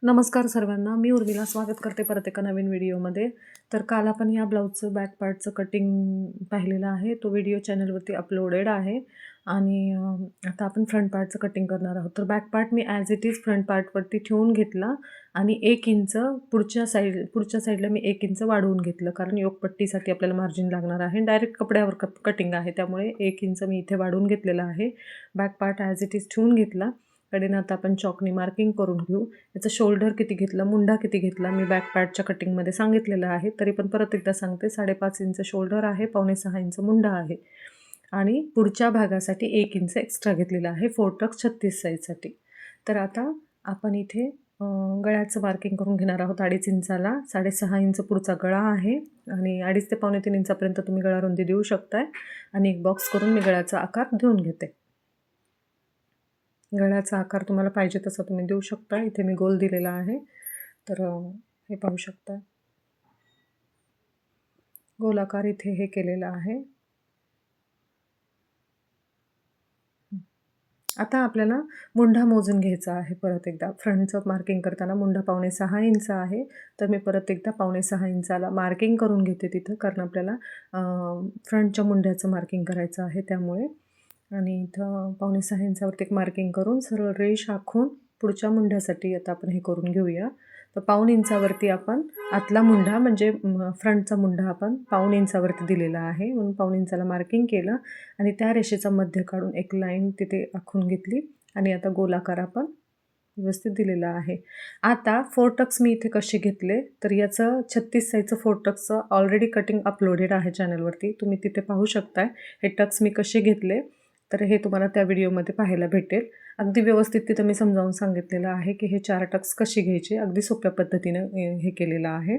नमस्कार सर्वांना, मी उर्मिला स्वागत करते परत एका नवीन व्हिडिओमध्ये. तर काल आपण या ब्लाऊजचं बॅक पार्टचं कटिंग पाहिलेलं आहे. तो व्हिडिओ चॅनलवरती अपलोडेड आहे आणि आता आपण फ्रंट पार्टचं कटिंग करणार आहोत. तर बॅक पार्ट मी ॲज इट इज फ्रंट पार्टवरती ठेवून घेतला आणि 1 इंच पुढच्या साईडला मी 1 इंच वाढवून घेतलं, कारण योकपट्टीसाठी आपल्याला मार्जिन लागणार आहे. डायरेक्ट कपड्यावर कटिंग आहे, त्यामुळे 1 इंच मी इथे वाढवून घेतलेलं आहे. Back part as it is ठेवून घेतला. कडेनं आता आपण चॉकनी मार्किंग करून घेऊ. याचं शोल्डर किती घेतलं, मुंढा किती घेतला, मी बॅक पार्टच्या कटिंगमध्ये सांगितलेलं आहे. तरी पण परत एकदा सांगते, 5.5 इंच शोल्डर आहे, 5.25 इंच मुंढा आहे आणि पुढच्या भागासाठी 1 इंच एक्स्ट्रा घेतलेला आहे 4 टक्स 36 साईजसाठी. तर आता आपण इथे गळ्याचं मार्किंग करून घेणार आहोत. 2.5 इंचाला 6.5 इंच पुढचा गळा आहे आणि 2.5 ते 2.25 इंचापर्यंत तुम्ही गळा रुंदी देऊ शकताय. आणि एक बॉक्स करून मी गळ्याचा आकार देऊन घेते. गळ्याचा आकार तुम्हाला पाहिजे तसा तुम्ही देऊ शकता. इथे मी गोल दिलेला आहे, तर हे पाहू शकता. गोलाकार इथे हे केलेला आहे. आता आपल्याला मुंढा मोजून घ्यायचा आहे. परत एकदा फ्रंटचं मार्किंग करताना मुंढा 5.25 इंच आहे, तर मी परत एकदा 5.25 इंचाला मार्किंग करून घेते तिथं, कारण आपल्याला फ्रंटच्या मुंढ्याचं मार्किंग करायचं आहे त्यामुळे. आणि इथं 5.25 इंचावरती एक मार्किंग करून सरळ रेष आखून पुढच्या मुंढ्यासाठी आता आपण हे करून घेऊया. तर 1.25 इंचावरती आपण आतला मुंढा म्हणजे फ्रंटचा मुंढा आपण 1.25 इंचावरती दिलेला आहे, म्हणून 1.25 इंचाला मार्किंग केलं आणि त्या रेषेचा मध्य काढून एक लाईन तिथे आखून घेतली आणि आता गोलाकार आपण व्यवस्थित दिलेला आहे. आता 4 टक्स मी इथे कसे घेतले, तर याचं 36 साईजचं 4 टक्सचं ऑलरेडी कटिंग अपलोडेड आहे चॅनलवरती, तुम्ही तिथे पाहू शकताय. हे टक्स मी कसे घेतले तर हे तुम्हाला त्या व्हिडिओमध्ये पाहायला भेटेल. अगदी व्यवस्थित तिथं मी समजावून सांगितलेलं आहे की हे 4 टक्स कसे घ्यायचे, अगदी सोप्या पद्धतीनं हे केलेलं आहे.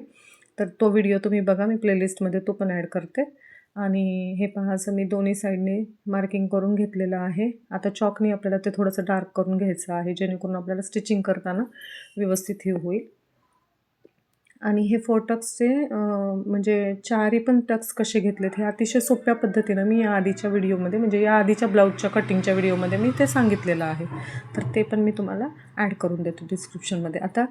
तर तो व्हिडिओ तुम्ही बघा, मी प्लेलिस्टमध्ये तो पण ॲड करते. आणि हे पहा, असं मी दोन्ही साईडने मार्किंग करून घेतलेलं आहे. आता चॉकनी आपल्याला ते थोडंसं डार्क करून घ्यायचं आहे, जेणेकरून आपल्याला स्टिचिंग करताना व्यवस्थित हे होईल. आणि हे 4 टक्सचे म्हणजे 4ही पण टक्स कसे घेतलेत हे अतिशय सोप्या पद्धतीनं मी या आधीच्या व्हिडिओमध्ये, म्हणजे या आधीच्या ब्लाऊजच्या कटिंगच्या व्हिडिओमध्ये मी ते सांगितलेलं आहे. तर ते पण मी तुम्हाला ॲड करून देतो डिस्क्रिप्शनमध्ये. आता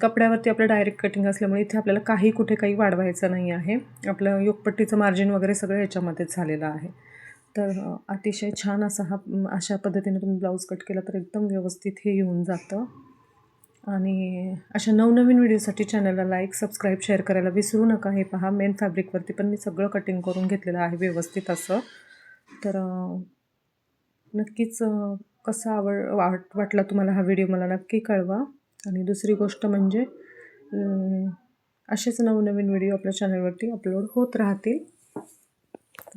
कपड्यावरती आपलं डायरेक्ट कटिंग असल्यामुळे इथे आपल्याला कुठे काही वाढवायचं नाही आहे. आपलं योकपट्टीचं मार्जिन वगैरे सगळं याच्यामध्येच झालेलं आहे. तर अतिशय छान अशा पद्धतीने तुम्ही ब्लाऊज कट केला तर एकदम व्यवस्थित हे येऊन जातं. आणि अशा नवनवीन व्हिडिओसाठी चॅनलला लाईक, सबस्क्राईब, शेअर करायला विसरू नका. हे पहा, मेन फॅब्रिकवरती पण मी सगळं कटिंग करून घेतलेलं आहे व्यवस्थित असं. तर नक्कीच कसा वाटला तुम्हाला हा व्हिडिओ मला नक्की कळवा. आणि दुसरी गोष्ट म्हणजे असेच नवनवीन व्हिडिओ आपल्या चॅनलवरती अपलोड होत राहतील.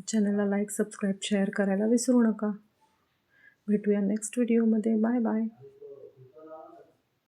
चॅनलला लाईक, सबस्क्राईब, शेअर करायला विसरू नका. भेटूया नेक्स्ट व्हिडिओमध्ये. Bye bye.